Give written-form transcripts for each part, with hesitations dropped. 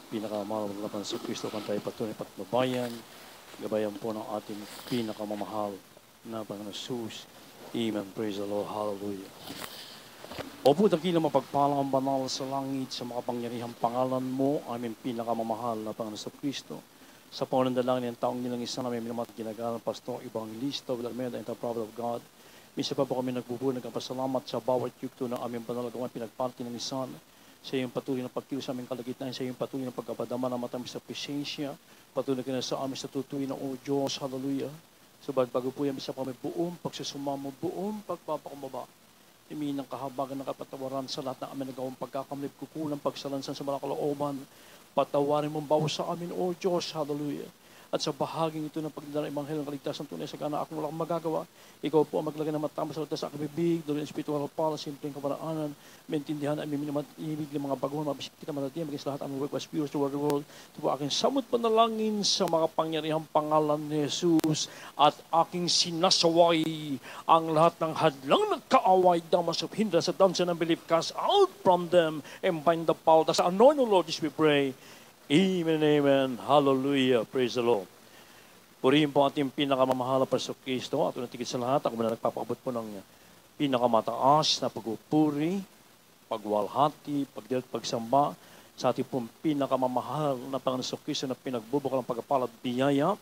pinakamahal na Panginoon sa Kristo kan tayo patunay patnubayan, gabayan po ng ating pinakamamahal na Panginoon Jesus. Amen. Praise the Lord. Hallelujah. Opo, dakilang mapagpalang ang banal sa langit sa makapangyarihang pangalan mo, aming pinakamamahal na Panginoon sa Kristo. Sa panandalangin ng taong nilang isa na may minamat ginagalang pastor, evangelista, Villarmeda, and the prophet of God. Misa pa po kami nagbubuo, nagpasalamat sa bawat yugto ng aming panalagawan, pinagparti ng isan, sa iyong patuloy na pagkilos sa aming kalagitnaan, sa iyong patuloy na pagkapadama na matamis sa presensya, patuloy ka na sa amin sa tutuwi ng O Diyos, hallelujah. Subalit bago po yan, bisa pa kami buong pagsusumamo, buong pagpapakumbaba, himi ng kahabagan ng kapatawaran sa lahat ng amin nagawang pagkakamlip, kukulang pagsalansan sa mga kalooban, patawarin mong bawas sa amin, O Diyos, hallelujah. At sa bahaging ito ng pagdala ng Ebanghelyo ng kaligtasan tunay sa gana akong wala akong magagawa, ikaw po ang maglagay ng matama sa sa aking bibig, doon ng spiritual pala, simpleng kaparaanan, maintindihan ang ibig ng mga baguhan, mabisip kita matatiyan, maging sa lahat ang work was pure toward the world. Ito po aking samot panalangin sa mga pangyarihang pangalan ni Jesus at aking sinasaway ang lahat ng hadlang nagkaaway, damas of hindrance sa dungeon and belief, cast out from them and bind the power. That's the anointing Lord, this we pray. Amen, amen. Hallelujah. Praise the Lord. Purihin po ating pinakamamahal na Panginoon Kristo. At unatigit sa lahat, ako na nagpapakabot po ng pinakamataas na pagpupuri, pagwalhati, pagdilat, pagsamba sa ating pong pinakamamahal na Panginoon Kristo na pinagbubukal ng pagkapalat biyaya.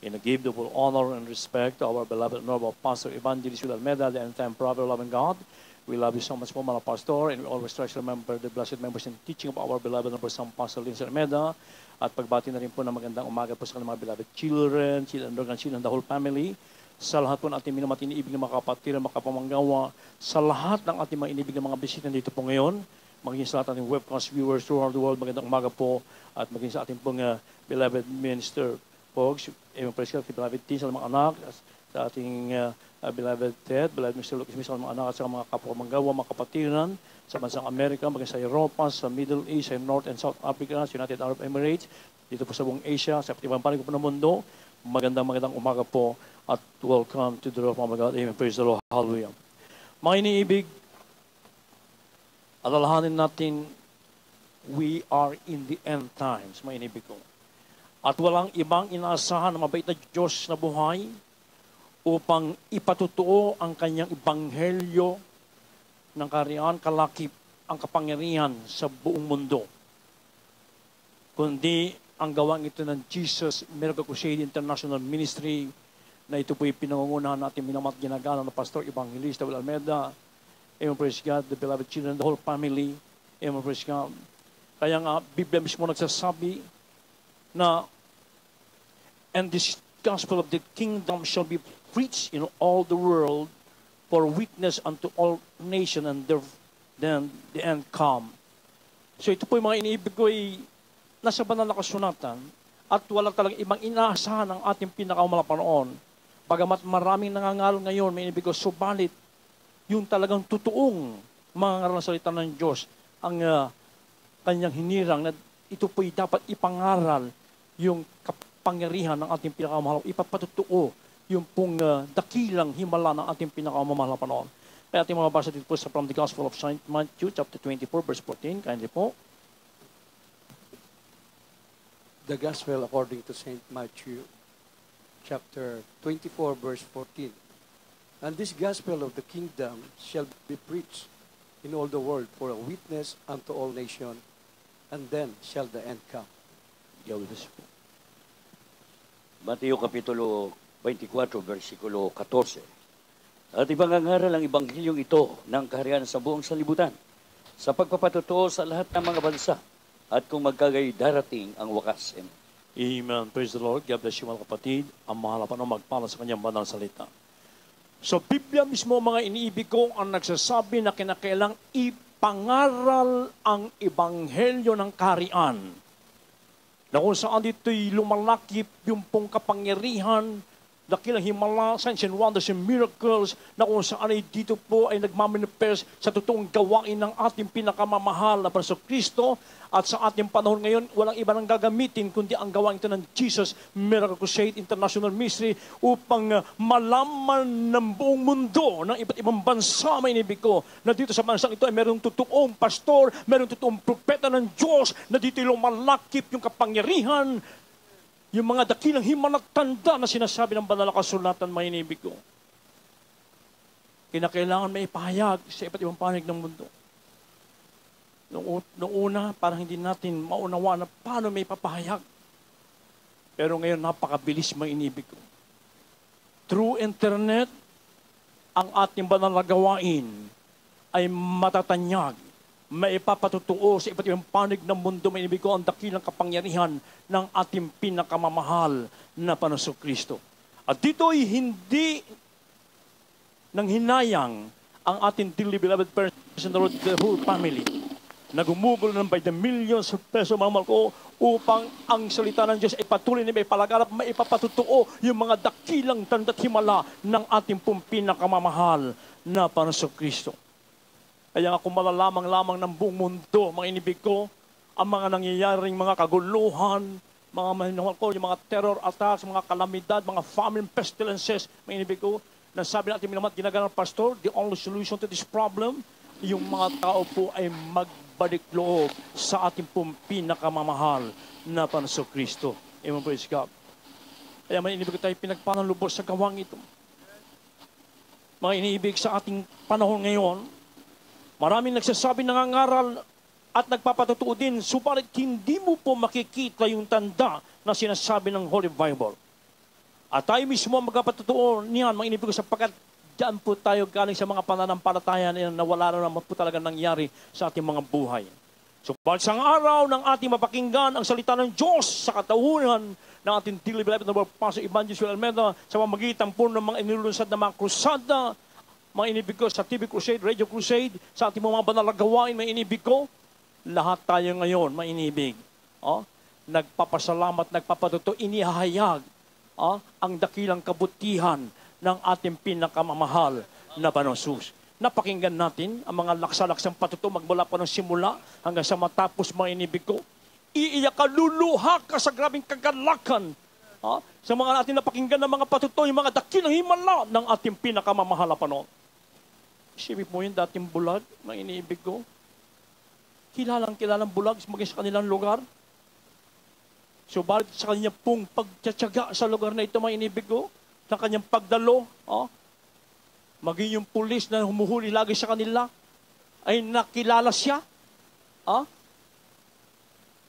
And I give the full honor and respect to our beloved noble Pastor Evangelist Villarmeda, the end-time prophet, loving God. We love you so much po, mga pastor, and we always try to remember the blessed members and teaching of our beloved number some Pastor Lindsay Almeida. At pagbati na rin po ng magandang umaga po sa kanilang mga beloved children, and the whole family. Sa lahat po ng ating minamati iniibig ng mga kapatid, mga kapamanggawa, sa lahat ng ating mga inibig ng mga bisita dito po ngayon, maging sa lahat ng webcast viewers throughout the world, magandang umaga po, at maging sa ating pong beloved minister folks, praise God, beloved teens, sa mga anak, sa ating beloved Ted, beloved Mr. Lucas, sa mga anak at sa mga kapamanggawa, mga kapatiran, sa bansang Amerika, maging sa Europa, sa Middle East, sa North and South Africa, sa United Arab Emirates, dito po sa buong Asia, sa ibang panig po ng mundo, magandang umaga po, at welcome to the Lord of God. Amen. Praise the Lord. Hallelujah. Mga iniibig, alalahanin natin, we are in the end times, mga iniibig ko. At walang ibang inaasahan na mabait na Diyos na buhay upang ipatutuo ang kanyang ebanghelyo ng kaharian, kalakip, ang kapangyarihan sa buong mundo. Kundi ang gawang ito ng Jesus Miracle Crusade International Ministry na ito po'y pinangungunahan natin minamat ginagalang na Pastor Evangelista Will Almeida. Amen, praise God, the beloved children, the whole family. Amen, praise God. Kaya nga, Biblia mismo nagsasabi na, and this gospel of the kingdom shall be preached in all the world for witness unto all nations, and then the end come. So ito po yung mga iniibig ko ay nasa banal na kasunatan at wala talagang ibang inaasahan ng ating pinakamalaparoon. Bagamat maraming nangangaral ngayon, may iniibig ko, subalit yung talagang totoong mga ngaral na salita ng Diyos ang kanyang hinirang na ito po'y dapat ipangaral yung kapangyarihan ng ating pinakamahal, ipapatutuo yung pong dakilang himala ng ating pinakamamahal na panahon. Kaya ating mga basa dito po sa from the Gospel of St. Matthew, chapter 24, verse 14. Kindly po. The Gospel according to St. Matthew, chapter 24, verse 14. And this Gospel of the kingdom shall be preached in all the world for a witness unto all nations, and then shall the end come. Yawis po. Mateo Kapitulo 24, versikulo 14. At ipangangaral ang Ebanghilyong ito ng kaharian sa buong salibutan sa pagpapatutuo sa lahat ng mga bansa at kung magkagay darating ang wakas. Amen. Amen. Praise the Lord. God bless you mga kapatid. Ang mahal pa magpala sa kanyang banal salita. So, Biblia mismo mga iniibig ko ang nagsasabi na kinakailang ipangaral ang Ebanghelyo ng kaharian. Na kung saan dito'y lumalakip yung pong kapangyarihan dakilang himala, signs and wonders and miracles na kung saan ay dito po ay nagmamanifest sa totoong gawain ng ating pinakamamahal na Panginoong Kristo. At sa ating panahon ngayon, walang iba nang gagamitin kundi ang gawain ito ng Jesus Miracle Crusade International Ministry upang malaman ng buong mundo ng iba't ibang bansa, may inibig ko, na dito sa bansang ito ay mayroong totoong pastor, mayroong totoong propeta ng Diyos, na dito lumalakip yung kapangyarihan, yung mga dakilang himalat tanda na sinasabi ng banal na kasulatan, may inibig ko. Kinakailangan may ipahayag sa iba't ibang panig ng mundo. Noong una, parang hindi natin maunawa na paano may papahayag. Pero ngayon, napakabilis may inibig ko. Through internet, ang ating banal na gawain ay matatanyag, maipapatutuo sa iba't ibang panig ng mundo, may inibig ko, ang dakilang kapangyarihan ng ating pinakamamahal na Panginoong Kristo. At dito ay hindi nang hinayang ang ating dearly beloved person, the whole family, na gumugulo ng by the millions of pesos, mga mahal ko, upang ang salita ng Diyos ay patuloy na may palaganap, maipapatutuo yung mga dakilang tanda't himala ng ating pong pinakamamahal na Panginoong Kristo. Kaya nga kung malalamang lamang ng buong mundo, mga inibig ko, ang mga nangyayaring mga kaguluhan, mga mahal ko, yung mga terror attacks, mga kalamidad, mga famine pestilences, mga inibig ko, na sabi natin minamat ginagawa ng pastor, the only solution to this problem, yung mga tao po ay magbalik loob sa ating pong pinakamamahal na Panginoong Kristo. Amen, praise God. Kaya may inibig tayo pinagpanang lubos sa gawang ito. Mga iniibig sa ating panahon ngayon, maraming nagsasabi nangangaral at nagpapatutuo din, subalit hindi mo po makikita yung tanda na sinasabi ng Holy Bible. At tayo mismo magpapatutuo niyan, mga inibig sapagkat diyan po tayo galing sa mga pananampalataya na wala na naman po talaga nangyari sa ating mga buhay. So, bagsang araw ng ating mapakinggan ang salita ng Diyos sa katauhan ng ating daily life na Pastor Evangelist Joel Almeida sa pamamagitan po ng mga inilulunsad na mga krusada, mga inibig ko sa TV Crusade, Radio Crusade, sa ating mga banal na gawain, mga inibig ko, lahat tayo ngayon, mga inibig, nagpapasalamat, nagpapatuto, inihahayag ang dakilang kabutihan ng ating pinakamamahal na Panginoong Hesus. Napakinggan natin ang mga laksa-laksang patuto magmula pa ng simula hanggang sa matapos, mga inibig ko. Iiyak ka, luluha ka sa grabing kagalakan. Sa mga natin napakinggan ng mga patuto, yung mga dakilang himala ng ating pinakamamahal na Panginoon. Isipin mo yung dating bulag, mga inibig ko. Kilalang bulag maging sa kanilang lugar. So, balit sa kanya pong pagtsatsaga sa lugar na ito, mga inibig ko, ng kanyang pagdalo, maging yung pulis na humuhuli lagi sa kanila, ay nakilala siya.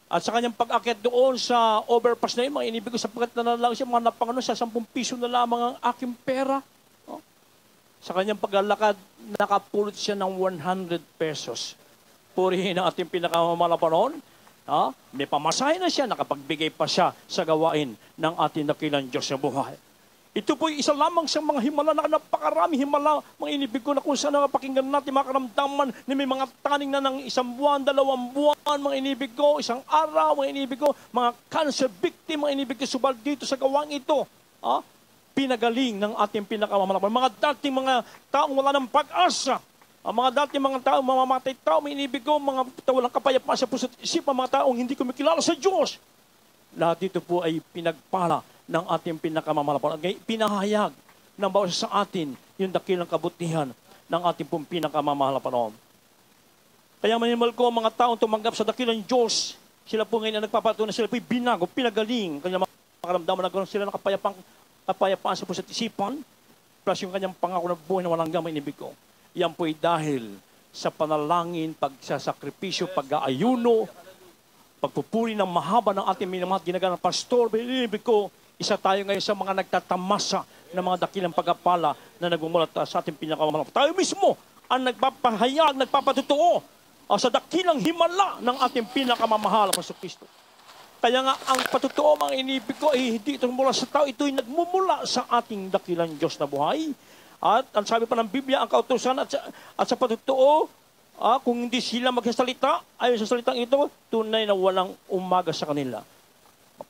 At sa kanyang pag-akit doon sa overpass na yun, mga inibig ko, sapagkat nanalalang siya, mga napangano, sa 10 piso na lamang ang aking pera. Sa kanyang paglalakad, nakapulot siya ng 100 pesos. Purihin ang ating pinakamamahal na Panginoon. May pamasahe na siya, nakapagbigay pa siya sa gawain ng ating dakilang Diyos sa buhay. Ito po isa lamang sa mga himala na napakarami himala, mga inibig ko na kung saan napakinggan natin mga karamdaman na may mga taning na ng 1 buwan, 2 buwan, mga inibig ko, 1 araw, mga inibig ko, mga cancer victim, mga inibig ko, subal dito sa gawang ito. Pinagaling ng ating pinakamamahal. Mga dating mga taong wala ng pag-asa, ang mga dating mga tao, mamamatay tao, may inibig ko, mga walang kapayapaan sa puso't isipan, mga taong hindi kumikilala sa Diyos. Lahat dito po ay pinagpala ng ating pinakamamahal. Pinahayag ng bawat sa atin yung dakilang kabutihan ng ating pong pinakamamahal na Panginoon. Kaya manimal ko, mga taong tumanggap sa dakilang Diyos, sila po ngayon na nagpapatunay, sila po binago, pinagaling, kanyang mga karamdaman, nagkaroon sila ng kapayapaan sa puso't isipan, plus yung kanyang pangako na buhay na walang gamay inibig ko. Yan po ay dahil sa panalangin, pagsasakripisyo, pag-aayuno, pagpupuri ng mahaba ng ating minamahal ginagawa ng pastor. Ibig ko, isa tayo ngayon sa mga nagtatamasa ng mga dakilang pagpapala na nagmumulat sa ating pinakamamahal. Tayo mismo ang nagpapahayag, nagpapatutuo sa dakilang himala ng ating pinakamamahal na Panginoong Kristo. Kaya nga, ang patutuo, mga inibig ko, ay hindi ito mula sa tao, ito'y nagmumula sa ating dakilang Diyos na buhay. At ang sabi pa ng Biblia, ang kautusan at sa patutuo, kung hindi sila magsasalita, ayon sa salitang ito, tunay na walang umaga sa kanila.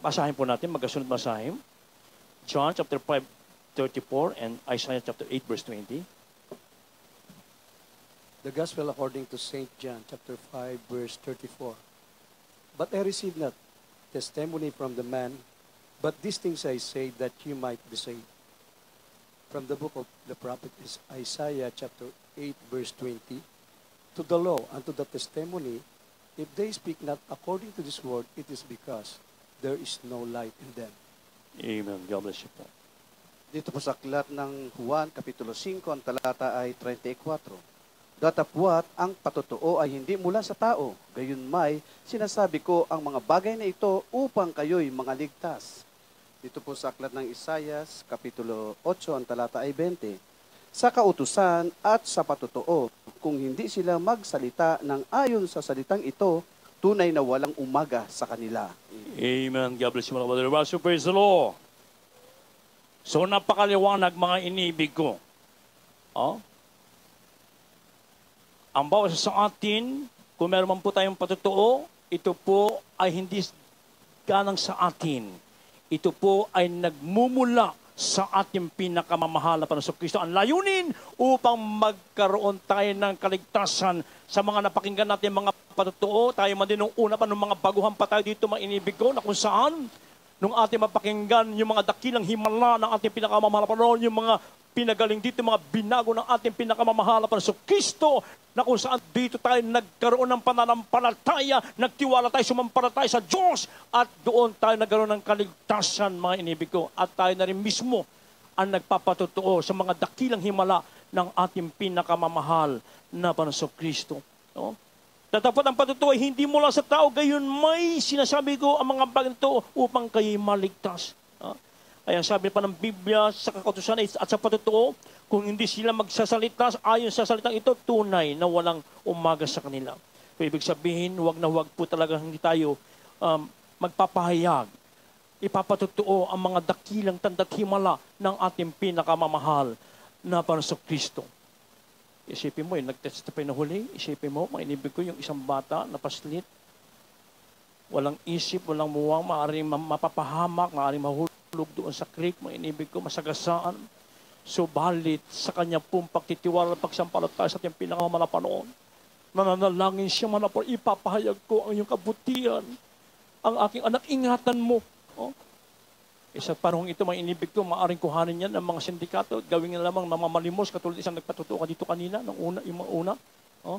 Basahin po natin, magkasunod basahin. John chapter 5, 34 and Isaiah chapter 8 verse 20. The Gospel according to St. John, chapter 5, verse 34. But I received not testimony from the man, but these things I say that you might be saved. From the book of the prophet is Isaiah chapter 8, verse 20. To the law and to the testimony, if they speak not according to this word, it is because there is no light in them. Amen. God bless you po. Dito po sa aklat ng Juan, Kapitulo 5, ang talata ay 34. Datapwat ang patotoo ay hindi mula sa tao, gayon may sinasabi ko ang mga bagay na ito upang kayo'y mga ligtas. Dito po sa aklat ng Isaias, Kapitulo 8, ang talata ay 20. Sa kautusan at sa patotoo, kung hindi sila magsalita ng ayon sa salitang ito, tunay na walang umaga sa kanila. Amen. God bless you mga brother. So praise the Lord. So napakaliwanag mga inibig ko. Oh? Ang bawat sa atin, kung meron man po tayong patotoo, ito po ay hindi galang sa atin. Ito po ay nagmumula sa ating pinakamamahal na Panginoon Kristo. Ang layunin upang magkaroon tayo ng kaligtasan sa mga napakinggan natin mga patotoo. Tayo man din nung una pa, nung mga baguhan pa tayo dito, mga inibig ko, na kung saan, nung ating mapakinggan yung mga dakilang himala ng ating pinakamamahal na Panginoon, yung mga pinagaling dito, mga binago ng ating pinakamamahal na Panginoon Kristo, na kung saan dito tayo nagkaroon ng pananampalataya, nagtiwala tayo, sumampalataya sa Diyos, at doon tayo nagkaroon ng kaligtasan, mga inibig ko. At tayo na rin mismo ang nagpapatotoo sa mga dakilang himala ng ating pinakamamahal na Panginoon Kristo. No? Tatapat ang patotoo ay hindi mula sa tao, gayon may sinasabi ko ang mga bagay ito upang kayo'y maligtas. No? Kaya sabi pa ng Biblia sa kakautusan at sa patotoo, kung hindi sila magsasalita ayon sa salitang ito, tunay na walang umaga sa kanila. So, ibig sabihin, wag na wag po talaga hindi tayo magpapahayag. Ipapatotoo ang mga dakilang tanda't himala ng ating pinakamamahal na Panginoong Kristo. Isipin mo, yung nag-testify na huli, isipin mo, mainibig ko yung isang bata na paslit, walang isip, walang muwang, maaaring mapapahamak, maaaring mahulog doon sa creek, mainibig ko, masagasaan. Subalit sa kanya pong pagtitiwala at pagsampalataya sa ating pinakamamahal, nananalangin siya manapor, ipapahayag ko ang iyong kabutihan, ang aking anak, ingatan mo. Oh? Sa panahong ito, mga inibig ko, maaaring kuhanin yan ng mga sindikato, gawin na lamang mamamalimos, katulad isang nagpatutuo ka dito kanina, yung mga una. Oh?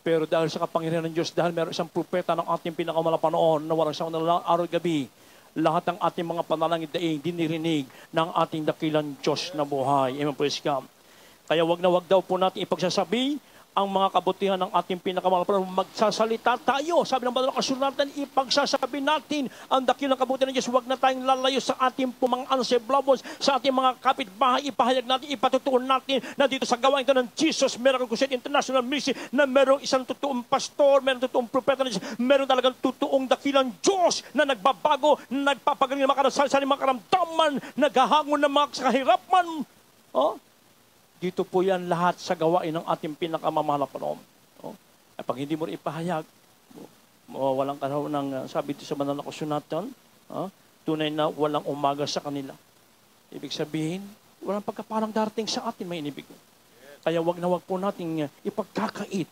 Pero dahil sa kapangyarihan ng Diyos, dahil meron isang propeta ng ating pinakamalapan na walang siyang araw-gabi, lahat ng ating mga panalangin daing dinirinig ng ating dakilang Diyos na buhay. Amen, praise God. Kaya wag na wag daw po natin ipagsasabi ang mga kabutihan ng ating pinakamalapan. Magsasalita tayo. Sabi ng banal na kasulatan, ipagsasabi natin ang dakilang kabutihan ng Diyos. Wag na tayong lalayo sa ating mga unseblabos, sa ating mga kapitbahay. Ipahayag natin, ipatutuon natin na dito sa gawain ito ng Jesus Miracle Crusade International Ministry na merong isang totoong pastor, merong totoong propeta ng Diyos, merong talagang totoong dakilang Diyos na nagbabago, nagpapagaling ng mga karasal, mga karamdaman, naghahangon ng mga kahirapan. Oh? Dito po yan lahat sa gawain ng ating pinakamamahal na Panginoon. Oh? At pag hindi mo rin ipahayag, walang karaw ng sabi dito sa banal na kasulatan, tunay na walang umaga sa kanila. Ibig sabihin, walang pagkapalang darating sa atin, may inibig. Kaya wag na wag po nating ipagkakait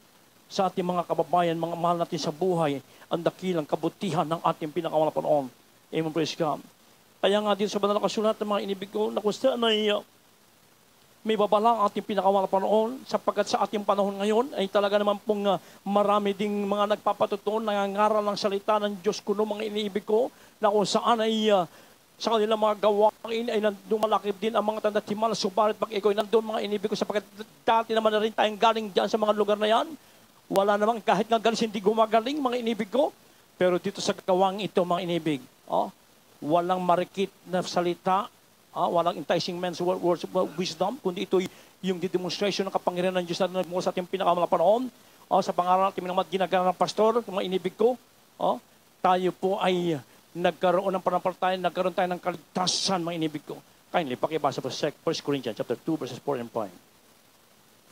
sa ating mga kababayan, mga mahal natin sa buhay, ang dakilang kabutihan ng ating pinakamamahal na Panginoon. Amen, praise God. Kaya nga dito sa banal na kasulatan, mga inibig ko, na kung saan ay may babala ang ating pinakamamahal na Panginoon, sapagkat sa ating panahon ngayon ay talaga naman pong marami ding mga nagpapatutuon, nangangaral ng salita ng Diyos kuno, mga iniibig ko, na kung saan ay sa kanilang mga gawain ay nandun malakip din ang mga tanda't himala. Subalit pag ikaw ay nandun, mga inibig ko, sapagkat dati naman na rin tayong galing dyan sa mga lugar na yan, wala namang kahit nga galis hindi gumagaling, mga inibig ko. Pero dito sa gawang ito, mga inibig, walang marikit na salita, walang enticing men's words of wisdom, kundi ito yung demonstration ng kapangyarihan ng Diyos na nagmula sa ating pinakamahal na Panginoon. Sa pangaral natin mga ginagawa ng pastor, mga inibig ko, tayo po ay nagkaroon ng panampalataya, nagkaroon tayo ng kaligtasan, mga inibig ko. Kindly, pakibasa po sa 1 Corinthians chapter 2, verses 4 and 5.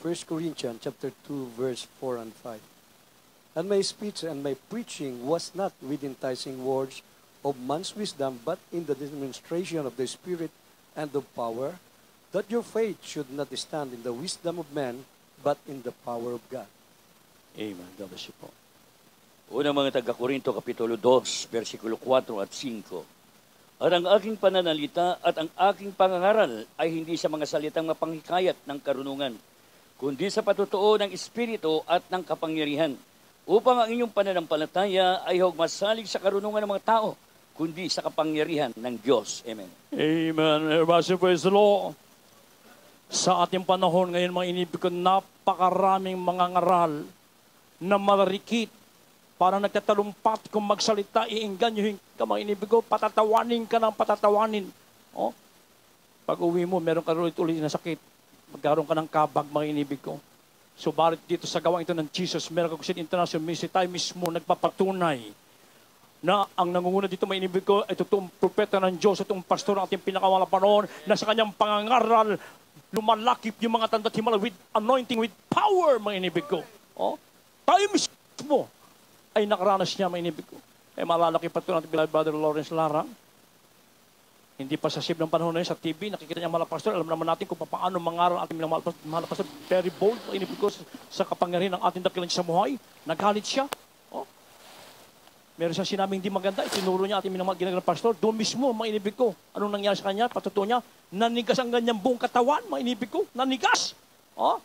1 Corinthians chapter 2, verse 4 and 5. And my speech and my preaching was not with enticing words of man's wisdom, but in the demonstration of the Spirit, and of power, that your faith should not stand in the wisdom of men, but in the power of God. Amen. God bless you po. Unang mga taga-Korinto, Kapitulo 2, versikulo 4 at 5. At ang aking pananalita at ang aking pangangaral ay hindi sa mga salitang mapanghikayat ng karunungan, kundi sa patutuo ng Espiritu at ng kapangyarihan, upang ang inyong pananampalataya ay huwag masalig sa karunungan ng mga tao, kundi sa kapangyarihan ng Diyos. Amen. Amen. Everybody praise the Lord. Sa ating panahon ngayon, mga inibig ko, napakaraming mga ngaral na marikit. Parang nagtatalumpat kung magsalita, iinganyohin ka, mga inibig ko, patatawanin ka ng patatawanin. Oh? Pag uwi mo, meron ka ulit na sakit. Magkaroon ka ng kabag, mga inibig ko. Subalit dito sa gawang ito ng Jesus, Miracle Crusade International Ministry, tayo mismo nagpapatunay na ang nangunguna dito, mga inibig ko, ay totoong propeta ng Diyos, itong pastor ng ating pinakawalang panahon, na sa kanyang pangangaral, lumalakip yung mga tanda't himala with anointing, with power, mga inibig ko. Oh? Tayo mismo ay nakaranas niya, mga inibig ko. Eh, malalaki pa ito natin beloved Brother Lawrence Lara. Hindi pa sa sib ng panahon na yun, sa TV, nakikita niya mga pastor. Alam naman natin kung paano mangaral ating mga pastor. Very bold, mga inibig ko, sa kapangyarihan ng ating dakilan sa buhay. Nagalit siya. Oh. Meron siya sinabing hindi maganda, itinuro niya ating mga ginagawa ng pastor. Doon mismo, mga inibig ko. Anong nangyari sa kanya? Patutuo niya, nanigas ang ganyang buong katawan, mga inibig ko. Nanigas. Oh.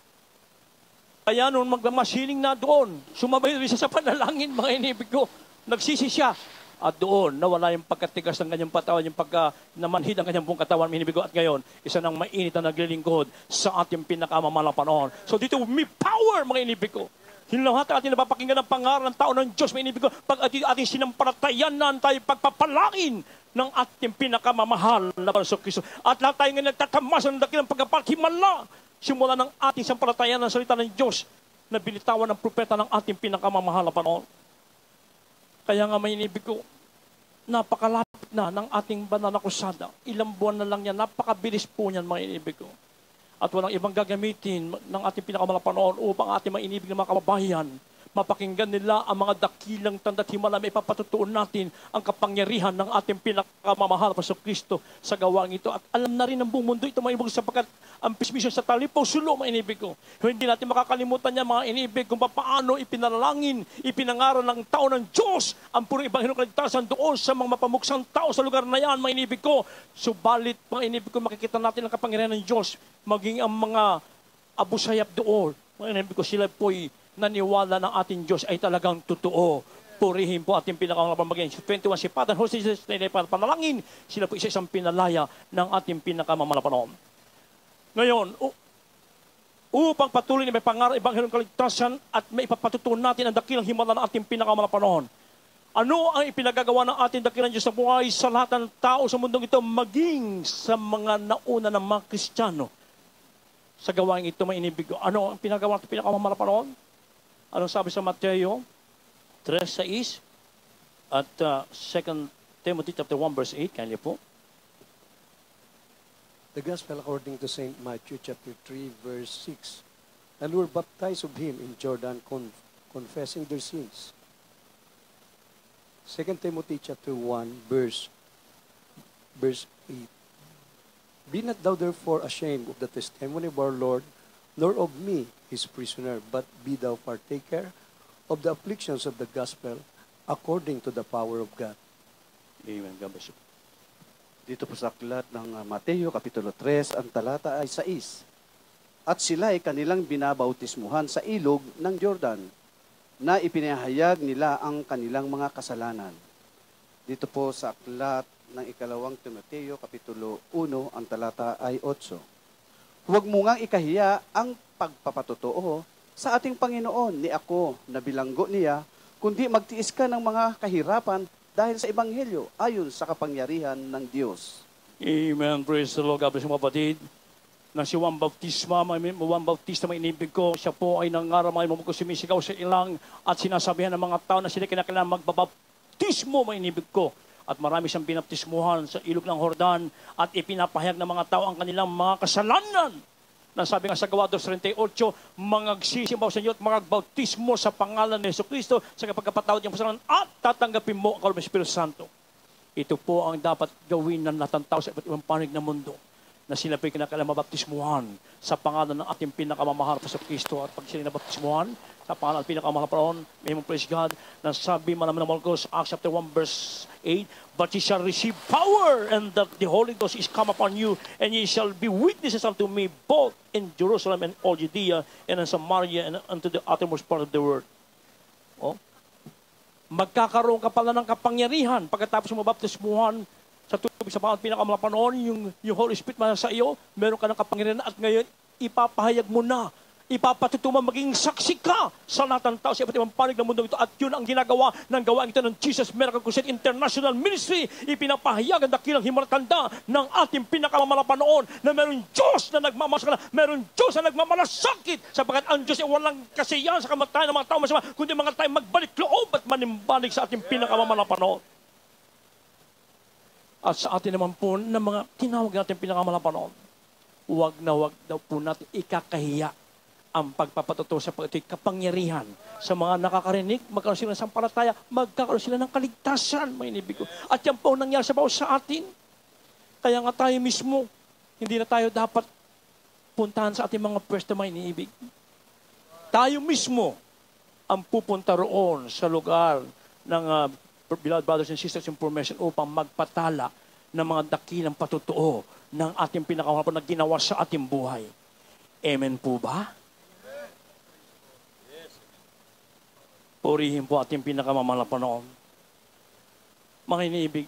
Kaya noon magmamasiling na doon, sumabay rin siya sa panalangin, mga inibig ko. Nagsisi siya. At doon, nawala yung pagkatigas ng kanyang patawan, yung namanhid ang kanyang buong katawan, mga inibig ko. At ngayon, isa ng mainit na naglilingkod sa ating pinakamamalang panahon. So dito, may power, mga inibig ko. Lahat ating napapakinggan ng pangaral ng tao ng Diyos, mga inibig ko. Pag ating sinampalatayanan tayo, pagpapalain ng ating pinakamamahal na Panginoong Kristo. At lahat tayo ngayon nagtatamas ng dakilang pagkapaghimala. Simula ng ating sampalatayan ng salita ng Diyos na binitawan ng propeta ng ating pinakamamahal na panahon. Kaya nga may inibig ko, napakalapit na ng ating banal na krusada. Ilang buwan na lang yan, napakabilis po niyan, mga inibig ko. At walang ibang gagamitin ng ating pinakamahal na panahon upang ating mga inibig na mga kababayan, mapakinggan nila ang mga dakilang tanda't himala, may papatutuon natin ang kapangyarihan ng ating pinakamamahal sa Kristo sa gawaang ito. At alam na rin ng buong mundo ito, mga inibig, sapagkat ang pismisyon sa talipaw sulo, mga inibig ko. Hindi natin makakalimutan niya, mga inibig, kung paano ipinalangin, ipinangaral ng tao ng Diyos ang purong Ebanghelyo kaligtasan doon sa mga mapamuksang tao sa lugar na yan, mga inibig ko. Subalit, mga inibig ko, makikita natin ang kapangyarihan ng Diyos, maging ang mga abusayap doon. Mga inibig ko, sila po'y naniwala ng ating Diyos ay talagang totoo. Purihin po ating pinakamamagyan. 21, si Patan, Jose, panalangin, sila po isang pinalaya ng ating pinakamamalapanon. Ngayon, upang patuloy na may pangaral, Ebanghelyo kaligtasan at may ipapatutunan natin ang dakilang himala ng ating pinakamamalapanon. Ano ang ipinagagawa ng ating dakilang Diyos sa buhay sa lahat ng tao sa mundong ito, maging sa mga nauna ng mga Kristiyano? Sa gawain ito, may inibig ko. Ano ang pinagawa ng pinakamamalapanon? Anong sabi sa Mateo 3:6 at 2 Timothy chapter 1 verse 8? Kaya po. The Gospel according to St. Matthew chapter 3 verse 6. And were baptized of him in Jordan, confessing their sins. 2 Timothy chapter 1 verse 8. Be not thou therefore ashamed of the testimony of our Lord, nor of me, his prisoner, but be thou partaker of the afflictions of the gospel according to the power of God. Amen. God bless you. Dito po sa aklat ng Mateo, Kapitulo 3, ang talata ay 6. At sila ay kanilang binabautismuhan sa ilog ng Jordan, na ipinahayag nila ang kanilang mga kasalanan. Dito po sa aklat ng ikalawang Timoteo, Kapitulo 1, ang talata ay 8. Huwag mo ngang ikahiya ang pagpapatotoo sa ating Panginoon ni ako na bilanggo niya, kundi magtiis ka ng mga kahirapan dahil sa Ebanghelyo ayon sa kapangyarihan ng Diyos. Amen. Praise the Lord. God bless you, mga batid. Na si Juan Bautista, may inibig ko, siya po ay nangaramay mo ko sumisigaw sa ilang at sinasabihan ng mga tao na sila kinakailangan magbabaptismo, may inibig ko. At marami siyang binaptismuhan sa ilog ng Jordan at ipinapahayag ng mga tao ang kanilang mga kasalanan. Nasabi nga sa Gawa 2:38, magsisimbaw sa inyo at magbautismo sa pangalan ni Jesucristo sa kapagkapatawad niyang kasalanan at tatanggapin mo ang kaloob ng Espiritu Santo. Ito po ang dapat gawin ng lahat ng tao sa iba't ibang panig ng mundo. na sila po'y kinakailangan mabaptismuhan sa pangalan ng ating pinakamamahal na Kristo. At pag sila nabaptismuhan sa pangalan ng pinakamamahal paron, may mong praise God, na sabi man naman ng Marcos, Acts chapter 1 verse 8, but ye shall receive power, and that the Holy Ghost is come upon you, and ye shall be witnesses unto me both in Jerusalem and all Judea, and in Samaria, and unto the uttermost part of the world. Oh. Magkakaroon ka pala ng kapangyarihan pagkatapos mo mabaptismuhan sa tubig sa pangalan pinakamahal panon, yung Holy Spirit man sa iyo, meron ka ng kapangyarihan at ngayon ipapahayag mo na, ipapatutuman maging saksi ka sa lahat ng tao sa iba't ibang panig ng mundo ito. At yun ang ginagawa ng gawain ito ng Jesus Miracle Crusade International Ministry. Ipinapahayag ang dakilang himalatanda ng ating pinakamamahal panoon na meron Diyos na nagmamaskala, meron Diyos na nagmamalasakit, sapagkat ang Diyos ay walang kasiyahan sa kamatayan ng mga tao masama, kundi mga tayo magbalik loob at manimbalik sa ating pinakamamahal panoon. At sa atin naman po na mga tinawag natin pinakamahal panoon, huwag na huwag daw po natin ikakahiya ang pagpapatuto sa kapangyarihan sa mga nakakarinig, magkaroon sila ng sampalataya, magkakaroon sila ng kaligtasan, may inibig ko. At yan po nangyari sa bawat sa atin. Kaya nga tayo mismo, hindi na tayo dapat puntahan sa ating mga pwesto, may iniibig. Tayo mismo ang pupunta roon sa lugar ng beloved brothers and sisters information upang magpatala ng mga dakilang patutuo ng ating pinakamahal na ginawa sa ating buhay. Amen po ba? Purihin po ating pinakamamahal na Panginoon. Mga iniibig,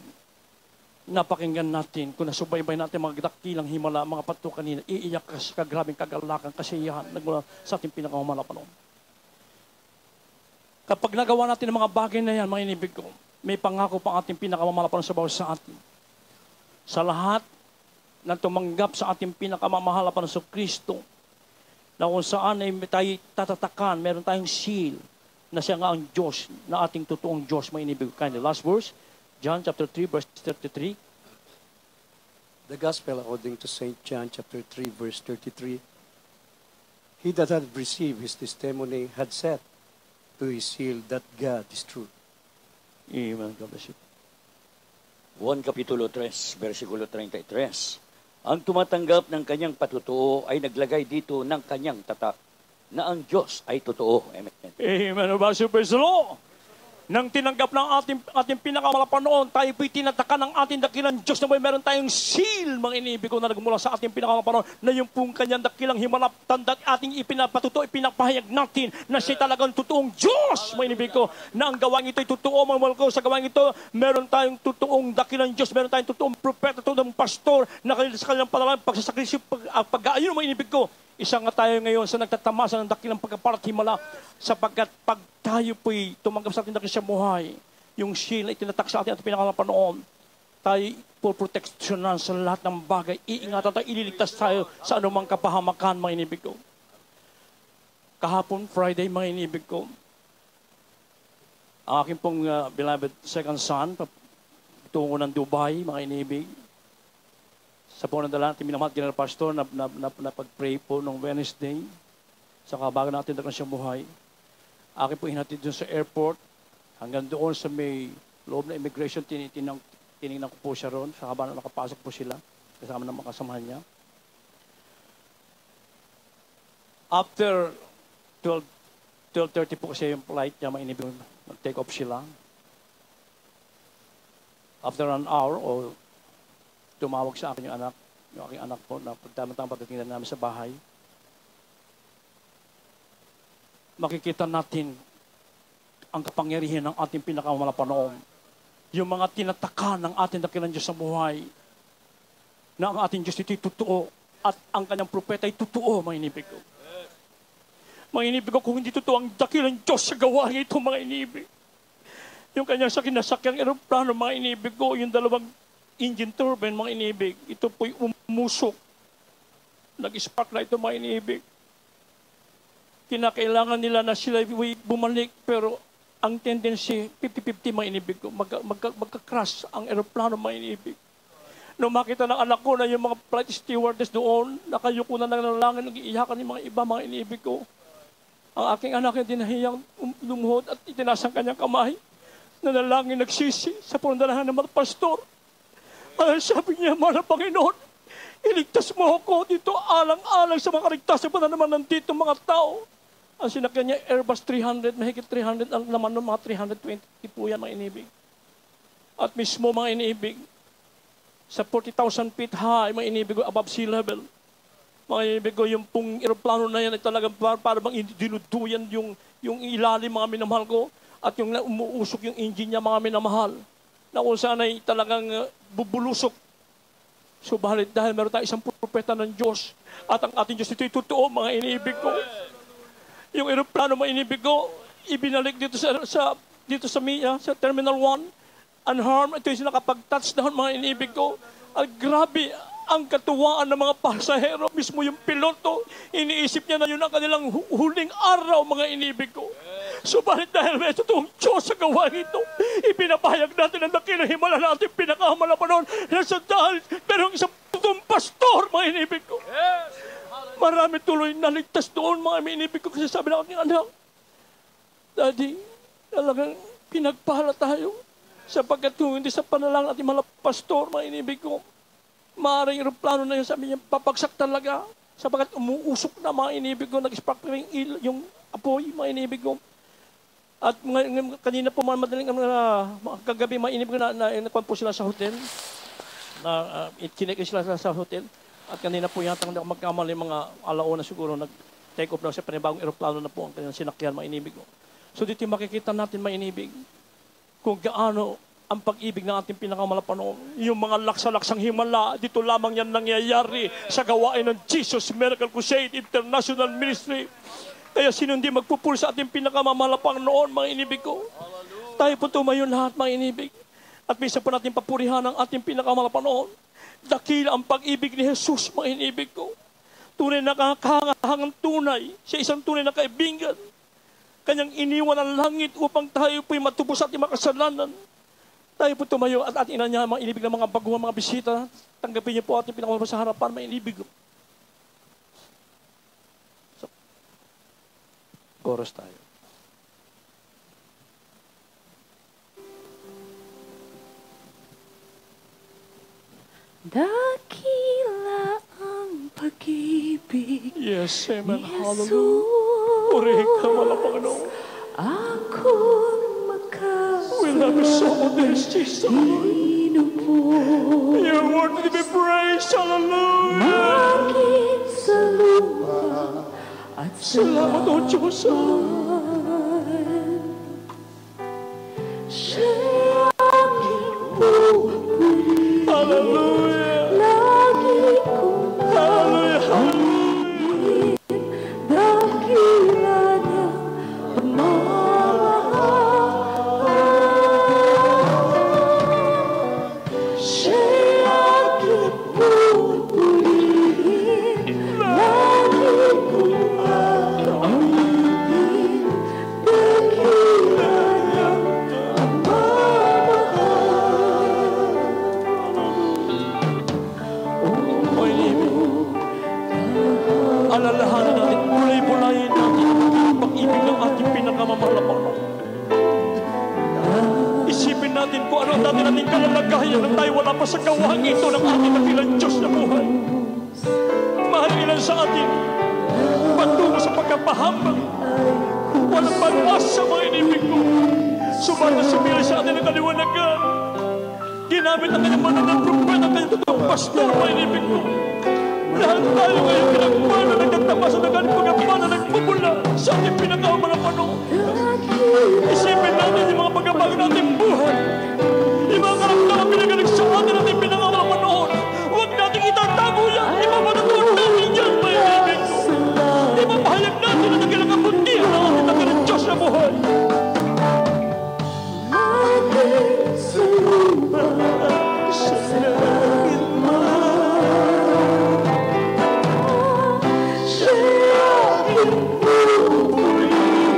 napakinggan natin, kung nasubaybay natin mga dakilang himala, mga pato kanina, iiyak ka sa kagrabing kagalakan, kasiyahan, nagmula sa ating pinakamamahal na Panginoon. Kapag nagawa natin ang mga bagay na yan, mga inibig ko, may pangako pang ating pinakamamahal na Panginoon sa bawat sa atin. Sa lahat na tumanggap sa ating pinakamamahal na Panginoon sa Kristo, na kung saan ay tayo tatatakan, meron tayong seal, na siya nga ang Diyos, na ating totoong Diyos, may inibig ko. Last verse, John chapter 3, verse 33. The Gospel according to St. John chapter 3, verse 33. He that had received his testimony had said to his seal that God is true. Amen. God bless you. Juan Kapitulo 3, versikulo 33. Ang tumatanggap ng kanyang patutuo ay naglagay dito ng kanyang tatak na ang Diyos ay totoo. Amen. Amen. Praise the Lord. Nang tinanggap ng ating pinakamahal panoon, tayo po'y tinataka ng ating dakilang Diyos na may meron tayong seal, mga inibig ko, na nagmula sa ating pinakamahal panoon, na yung pong kanyang dakilang himalap, tanda at ating ipinapatuto, ipinapahayag natin na siya talagang totoong Diyos, mga inibig ko, na ang gawain ito ay totoo, mga mahal ko. Sa gawain ito, meron tayong totoong dakilang Diyos, meron tayong totoong propeta, totoong pastor, na sa kanilang panalangin, pagsasakrisyo, pag-aayon, mga inibig ko. Isa nga tayo ngayon sa nagtatamasa ng dakilang pagkaparat himala, sapagkat pag tayo po'y tumanggap sa ating dakilang sa buhay, yung seal na itinatak sa ating at pinakamapanoon, tayo po proteksyonan sa lahat ng bagay, iingatan tayo, ililigtas tayo sa anumang kapahamakan, mga inibig ko. Kahapon, Friday, mga inibig ko, ang aking pong beloved second son, tungo ng Dubai, mga inibig, sa po nadala natin minamahal General Pastor na pag-pray po nung Wednesday sa kabagan natin na siyang buhay. Akin po hinatid dun sa airport hanggang doon sa may loob na immigration, tinignan ko po siya ron sa habang nakapasok po sila kasama ng mga kasamahan niya. After 12:30 po kasi yung flight niya, mainibig mag-take off sila. After an hour o tumawag sa akin yung aking anak po, na pagtamang pagdating namin sa bahay. Makikita natin ang kapangyarihan ng ating pinakamamahal panoon. Yung mga tinataka ng ating dakilang Diyos sa buhay, na ang ating Diyos ito'y totoo, at ang kanyang propeta ay totoo, mga inibig ko. Mga inibig ko, kung hindi totoo ang dakilang Diyos sa gawain ito, mga inibig. Yung kanyang sa kinasakyang aeroplano, mga inibig ko, yung dalawang engine turbine, mga inibig, ito po'y umusok. Nag-spark na ito, mga inibig. Kinakailangan nila na sila bumalik, pero ang tendency, 50-50, mga inibig ko, magka-crash ang aeroplano, mga inibig. Nung makita ng anak ko na yung mga flight stewardess doon, nakayuko na nanalangin, nag-iiyakan yung mga iba, mga inibig ko. Ang aking anak yung dinahiyang lumuhod at itinasang kanyang kamay, nanalangin, nagsisi sa pundalahan ng mga pastor. Sabi niya, mahal na Panginoon, Iligtas mo ako dito alang-alang sa mga kaligtasan pa na naman nandito mga tao. Ang sinakyan niya, Airbus 300, mahigit 300, ang naman ng mga 320 po yan, mga inibig. At mismo, mga inibig, sa 40,000 feet high, mga inibig ko, above sea level. Mga inibig ko, yung pong aeroplano na yan ay talagang para bang dinuduyan yung ilalim, mga minamahal ko, at yung umuusok yung engine niya, mga minamahal, na kung saan ay talagang bubulusok. Subalit dahil meron tayo isang propeta ng Diyos, at ang ating Diyos ito'y totoo, mga inibig ko. Yung aeroplano, mga inibig ko, ibinalik dito sa Terminal 1, unharmed. Ito yung nakapag-touchdown, mga inibig ko. At grabe, ang katuwaan ng mga pasahero, mismo yung piloto, iniisip niya na yun ang kanilang huling araw, mga inibig ko. Subalit dahil may totoong Diyos sa gawa ito, ipinapahayag natin ang dakilang himala natin, pinakahamala pa noon, nasa dahil, pero isang totoong pastor, mga inibig ko. Marami tuloy naligtas doon, mga inibig ko, kasi sabi na aking anak, Daddy, talagang pinagpahala tayo, sapagkat kung hindi sa panalangin ating mga pastor, mga inibig ko, maaaring aeroplano na yun, sabi niya, papagsak talaga, sapagkat umuusok na, mga inibig ko, nag-spark na yung apoy, mga inibig ko. At kanina po, madaling kagabi, mga inibig ko na po sila sa hotel, chinek sila sa hotel, at kanina po yata magkamali mga alauna siguro, nag-take off na sa panibagong aeroplano na po ang kanilang sinakyan, mga inibig ko. So dito makikita natin, mga inibig, kung gaano ang pag-ibig ng ating pinakamalapanoon. Yung mga laksa-laksang himala, dito lamang yan nangyayari sa gawain ng Jesus Miracle Crusade International Ministry. Kaya sino hindi magpupul sa ating pinakamamalapang noon, mga inibig ko? Tayo po tumayo lahat, mga inibig. At minsan po natin papurihan ang ating pinakamalapang noon. Dakila ang pag-ibig ni Jesus, mga inibig ko. Tunay na kakahangang tunay, siya isang tunay na kaibigan. Kanyang iniwan ang langit upang tayo po'y matubos sa ating makasalanan. Tayo po tumayo at ating ina niya, mga inibig ng mga baguhan, mga bisita. Tanggapin niyo po ating pinakamalapang sa harapan, mga inibig ko. So, chorus tayo. Dakila ang pag-ibig Yes, amen. ni Hallelujah. Purihin ka, malapang Panginoon. Ako'y We love you so much, Jesus. makasalubo. You're worthy to be praised. Hallelujah. Maging sa lupa at sa Salamat, O Diyos. langit. Siya'y aking pupuri. Hallelujah. Lagi kong Hallelujah. pag-ibig. Dakila niyang pagmamahal. Siya'y aking pupurihin. Lagi kong pag-ibig. Dakila niyang pagmamahal. O inibig, alalahanan natin, bulay-bulayin natin ang pag-ibig ng ating pinakamamahal. Isipin natin kung ano ang dati nating kalalagayan na tayo wala pa sa gawang ito ng ating dakilang Diyos na buhay. Mahal ilan sa atin, patungo sa pagkapahambang, walang pag-asa, mga inibig ko. Subalit sumili sa atin ang kaliwanagan. Ginamit ang kanyang manang ng propeta, ang kanyang totoong pastor, mga inibig ko. Lahat tayo ngayon pinagpana, nagtatama sa nagaling pagkapana, nagpumula sa ating pinakamalapano. Isipin natin yung mga pagkabago natin buhay. Yung mga karamdaman pinagaling sa atin natin pinakamalapanoon. Huwag natin itatago yan. Ipapatutunan natin yan, mga inibig ko. Ipapahayag natin na nagilang kabundihan ng ating nagilang Diyos na buhay. Maging sa lupa at sa langit man. Siya'y aking pupurihin.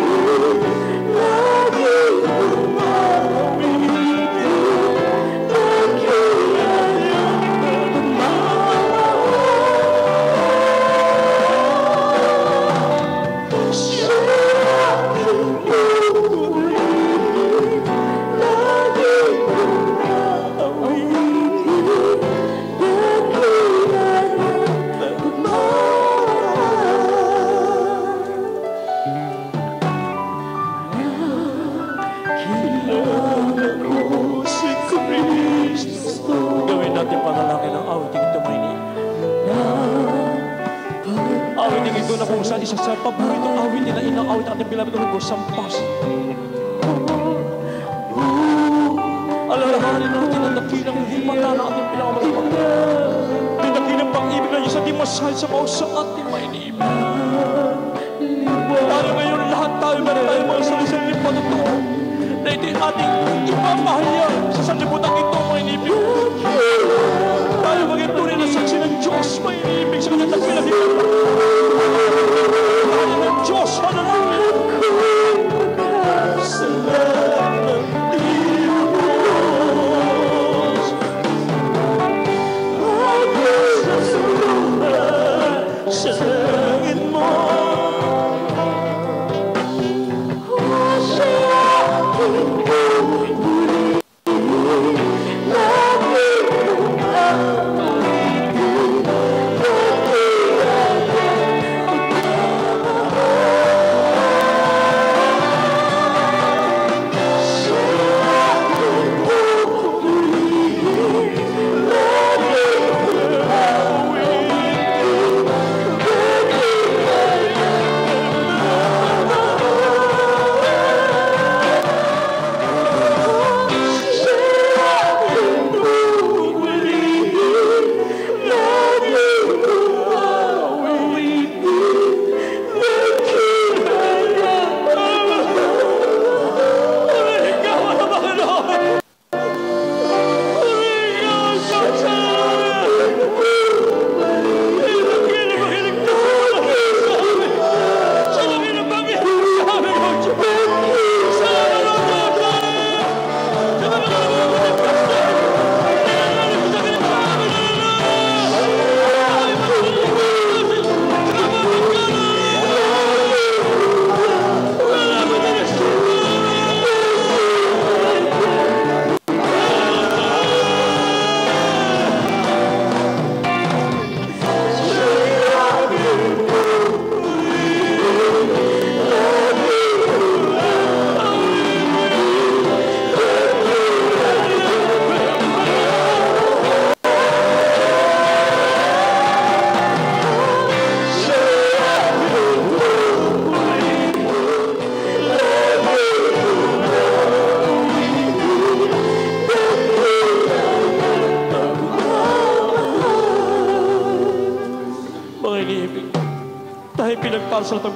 Lagi kong pag-ibig. kung saan isa sa paboritong awit nila inaawit ang ating beloved Lord ko, Sampas. Alalahanin natin ang dakilang himala na ating pinakamagpapagod. Ang dakilang pag-ibig na Diyos at di masahal sa mga sa ating mainiibig. Tayo ngayon lahat tayo meron tayo mga salisang patotoo na ito ating ipapahayag sa sanlibutan ito, mainiibig. Tayo maging tunay na saksi ng Diyos, mainiibig sa kanyang dakilang himala. Tayo ng Diyos, hallelujah.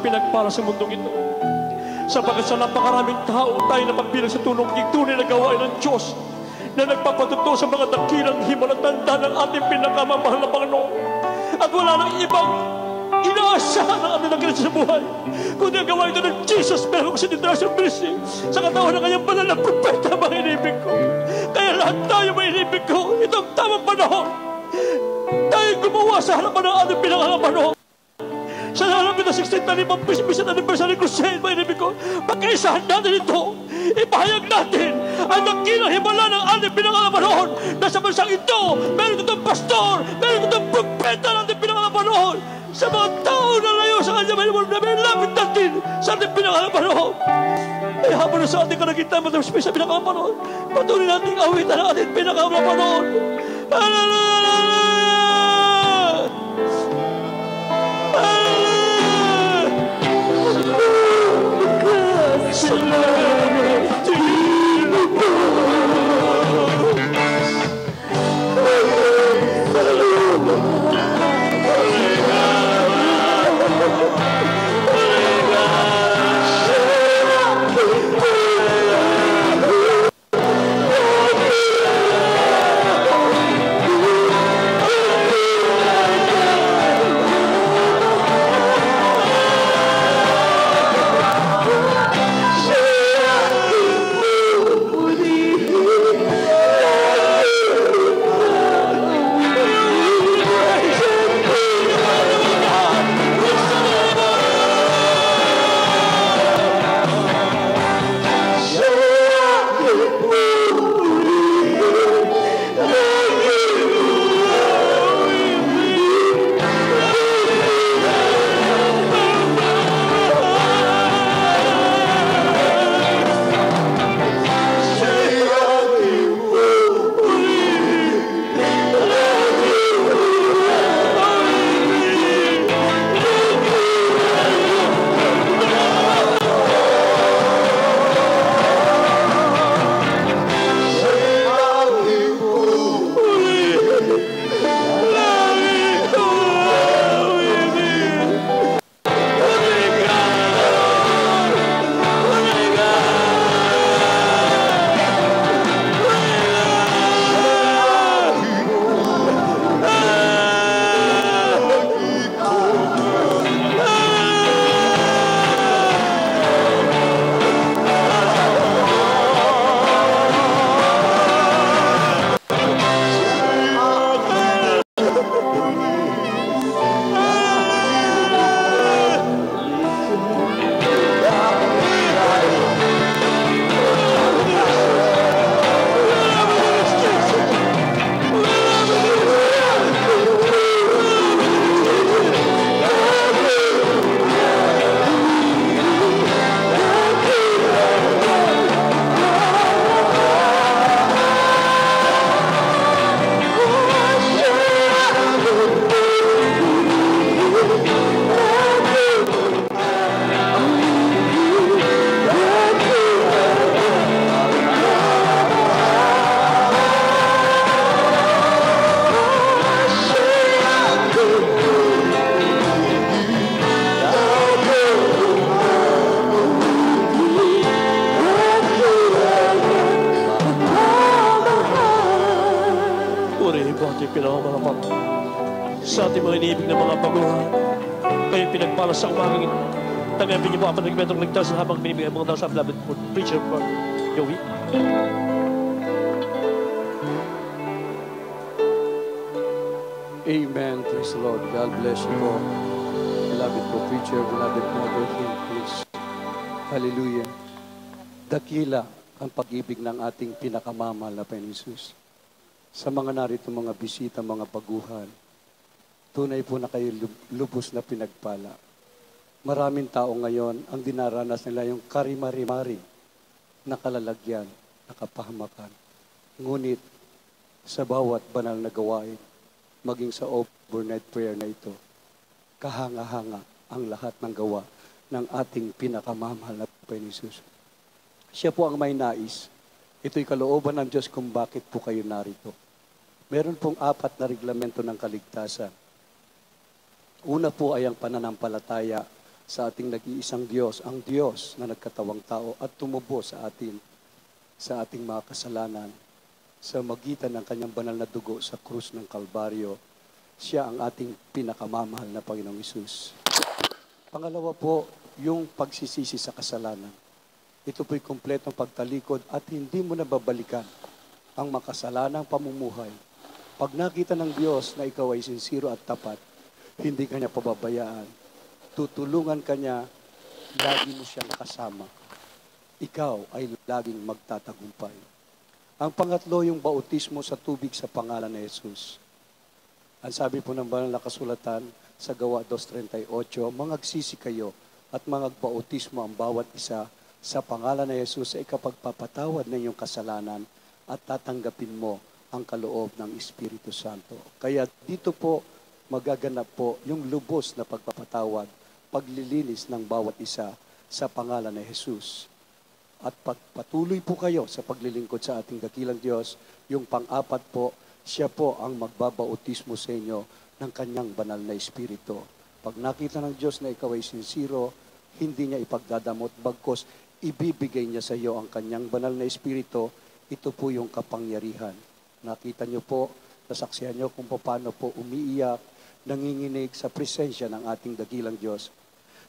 Pinagpara sa mundong ito. Sapagat sa napakaraming tao, tayo na pagbilang sa tulong ng tunay na gawain ng Diyos na nagpapatuto sa mga dakilang himalatanda ng ating pinakamamahal na Panginoon. At wala nang ibang inaasahan ng ating nakilit sa buhay kundi ang gawain ito ng Jesus pero kung sinintras yung ministry sa katawan ng kanyang banal na propeta, mga inibig ko. Kaya lahat tayo, mga inibig ko, itong tamang panahon tayo gumawa sa harapan ng ating pinakapanahon. Sa harapan ng 65 Bisbisan Anniversary Crusade, mga inibig ko, pagkaisahan natin ito, ipahayag natin ang dakilang himala ng ating pinakapanahon na sa bansang ito, meron itong pastor, meron itong propeta ng ating pinakapanahon sa mga tao na layo sa kanya, may lapit natin sa ating pinakapanahon. Ay habang sa ating kanagitan, matapos sa pinakapanahon, patuloy natin awitan ang ating pinakapanahon. Hallelujah! ating pinakamalapang sa ating mga iniibig na mga baguhan. Kayo pinagpala sa umagang ito. Tanggapin niyo po ang panagmentong ligtas na habang binibigay mga daw sa beloved preacher for Joey. Amen. Praise the Lord. God bless you po. Beloved po preacher, beloved mother, please. Hallelujah. Dakila ang pag-ibig ng ating pinakamamahal na Panginoon Jesus. Sa mga narito mga bisita, mga baguhan, tunay po na kayo lubos na pinagpala. Maraming tao ngayon ang dinaranas nila yung karimari-mari na kalalagyan, na kapahamakan. Ngunit sa bawat banal na gawain, maging sa overnight prayer na ito, kahanga-hanga ang lahat ng gawa ng ating pinakamamahal na Panginoon Jesus. Siya po ang may nais. Ito'y kalooban ng Diyos kung bakit po kayo narito. Meron pong 4 na reglamento ng kaligtasan. Una po ay ang pananampalataya sa ating nag-iisang Diyos, ang Diyos na nagkatawang tao at tumubo sa atin, sa ating mga kasalanan, sa magitan ng kanyang banal na dugo sa krus ng Kalbaryo. Siya ang ating pinakamamahal na Panginoong Hesus. Pangalawa po, yung pagsisisi sa kasalanan. Ito po'y kumpletong pagtalikod at hindi mo na babalikan ang makasalanang pamumuhay. Pag nakita ng Diyos na ikaw ay sincero at tapat, hindi kanya pababayaan. Tutulungan kanya, lagi mo siyang kasama. Ikaw ay laging magtatagumpay. Ang pangatlo, yung bautismo sa tubig sa pangalan ni Jesus. Ang sabi po ng banal na kasulatan sa Gawa 2:38, mangagsisi kayo at mangagbautismo ang bawat isa sa pangalan ni Jesus sa ikapagpapatawad ng iyong kasalanan at tatanggapin mo ang kaloob ng Espiritu Santo. Kaya dito po magaganap po yung lubos na pagpapatawad, paglilinis ng bawat isa sa pangalan ni Jesus. At pagpatuloy po kayo sa paglilingkod sa ating dakilang Diyos, yung pang-apat po, siya po ang magbabautismo sa inyo ng kanyang banal na Espiritu. Pag nakita ng Diyos na ikaw ay sincero, hindi niya ipagdadamot, bagkos ibibigay niya sa iyo ang kanyang banal na Espiritu. Ito po yung kapangyarihan. Nakita niyo po, nasaksihan niyo kung paano po umiiyak, nanginginig sa presensya ng ating dakilang Diyos.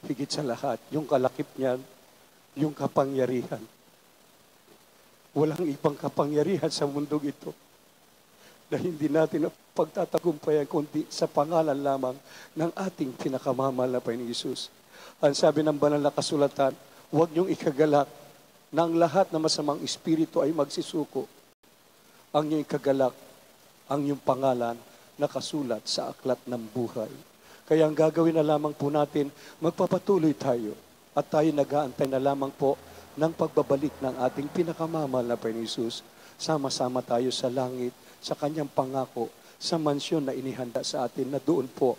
Higit sa lahat, yung kalakip niyan, yung kapangyarihan. Walang ibang kapangyarihan sa mundong ito na hindi natin pagtatagumpayan kundi sa pangalan lamang ng ating pinakamamahal na Panginoong Hesus. Ang sabi ng banal na kasulatan, huwag niyong ikagalak na ang lahat na masamang espiritu ay magsisuko. Ang iyong ikagalak, ang iyong pangalan nakasulat sa aklat ng buhay. Kaya ang gagawin na lamang po natin, magpapatuloy tayo at tayo nag-aantay na lamang po ng pagbabalik ng ating pinakamamahal na Panginoong Hesus. Sama-sama tayo sa langit, sa kanyang pangako, sa mansyon na inihanda sa atin na doon po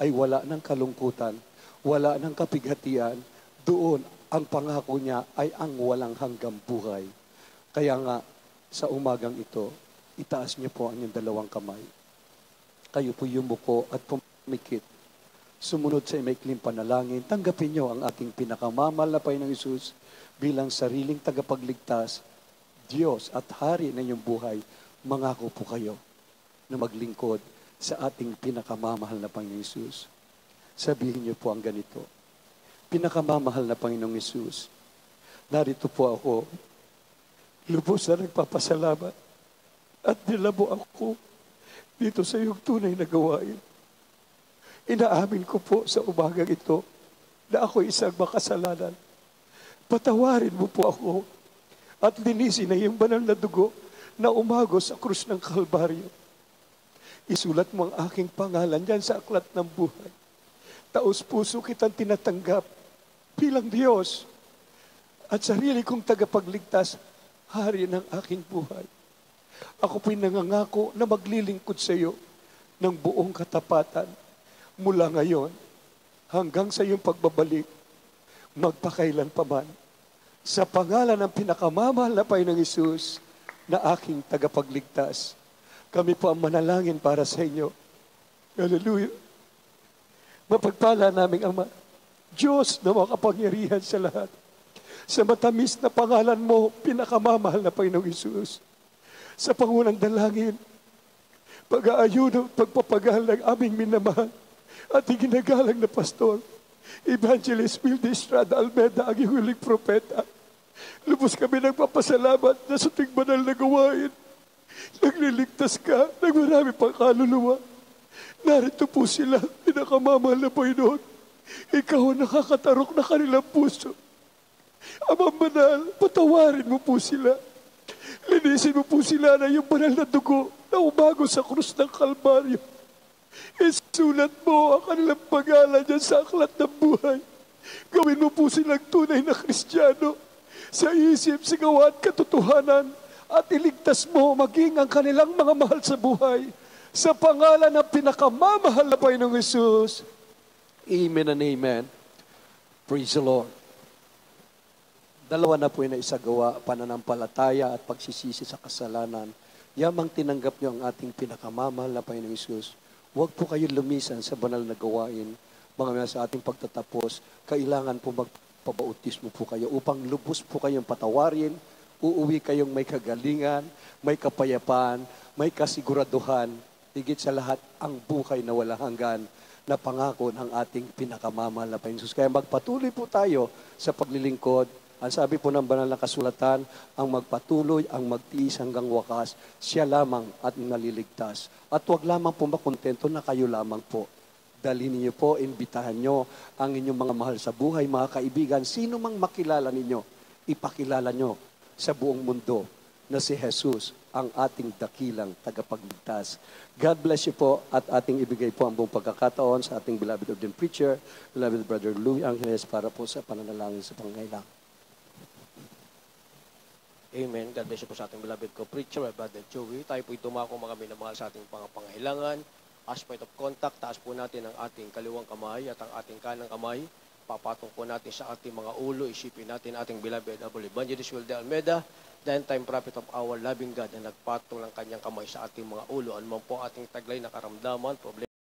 ay wala ng kalungkutan, wala ng kapighatian. Doon ang pangako niya ay ang walang hanggang buhay. Kaya nga, sa umagang ito, itaas niyo po ang inyong 2 kamay. Kayo po yumuko at pumikit. Sumunod sa maikling panalangin, tanggapin niyo ang ating pinakamamahal na Panginoong Hesus bilang sariling tagapagligtas, Diyos at Hari ng inyong buhay. Mangako po kayo na maglingkod sa ating pinakamamahal na Panginoong Hesus. Sabihin niyo po ang ganito, pinakamamahal na Panginoong Hesus, narito po ako, lubos na nagpapasalamat at nilabo ako dito sa iyong tunay na gawain. Inaamin ko po sa umagang ito na ako isang makasalanan. Patawarin mo po ako at linisin na iyong banal na dugo na umagos sa krus ng Kalbaryo. Isulat mo ang aking pangalan dyan sa aklat ng buhay. Taos puso kitang tinatanggap bilang Diyos at sarili kong tagapagligtas, Hari ng aking buhay. Ako po'y nangangako na maglilingkod sa iyo ng buong katapatan mula ngayon hanggang sa iyong pagbabalik, magpakailan pa man. Sa pangalan ng pinakamamahal na Panginoong Hesus na aking tagapagligtas, kami po ang manalangin para sa inyo. Hallelujah. Mapagpala naming Ama, Diyos na makapangyarihan sa lahat. Sa matamis na pangalan mo, pinakamamahal na Panginoong Hesus. Sa pangunang dalangin, pag-aayuno, pagpapagal ng aming minamahal at ginagalang na pastor, Evangelist Wilde Estrada Almeda, ang huling propeta. Lubos kami nagpapasalamat na sa tuwing banal na gawain, nagliligtas ka ng marami pang kaluluwa. Narito po sila, pinakamamahal na Panginoon. Ikaw ang nakakatarok na kanilang puso. Amang banal, patawarin mo po sila. Linisin mo po sila na yung banal na dugo na umago sa krus ng Kalbaryo. Isulat mo ang kanilang pangalan dyan sa aklat ng buhay. Gawin mo po silang tunay na Kristiyano sa isip, sigawa at katotohanan, at iligtas mo maging ang kanilang mga mahal sa buhay. Sa pangalan ng pinakamamahal na Panginoong Hesus. Amen and amen. Praise the Lord. Dalawa na po yung naisagawa, pananampalataya at pagsisisi sa kasalanan. Yamang tinanggap niyo ang ating pinakamamahal na Panginoong Hesus. Huwag po kayo lumisan sa banal na gawain. Mga sa ating pagtatapos, kailangan po magpabautismo po kayo upang lubos po kayong patawarin, uuwi kayong may kagalingan, may kapayapaan, may kasiguraduhan, higit sa lahat ang buhay na wala hanggan na pangako ng ating pinakamamahal na Panginoon Hesus. Kaya magpatuloy po tayo sa paglilingkod. Ang sabi po ng banal na kasulatan, ang magpatuloy, ang magtiis hanggang wakas, siya lamang at naliligtas. At huwag lamang po makontento na kayo lamang po. Dalhin niyo po, imbitahan nyo ang inyong mga mahal sa buhay, mga kaibigan, sino mang makilala ninyo, ipakilala nyo sa buong mundo na si Jesus ang ating dakilang tagapagligtas. God bless you po at ating ibigay po ang buong pagkakataon sa ating beloved ordained preacher, beloved Brother Louie Angeles, para po sa pananalangin sa pangailangan. Amen. God bless you po sa ating beloved co-preacher, my brother Joey. Tayo po itumako mga minamahal sa ating pangangailangan. As point of contact, taas po natin ang ating kaliwang kamay at ang ating kanang kamay. Papatong po natin sa ating mga ulo. Isipin natin ating beloved Evangelist Wilde Almeda, the end-time prophet of our loving God, na nagpatong ng kanyang kamay sa ating mga ulo. Ano man po ating taglay na karamdaman, problema,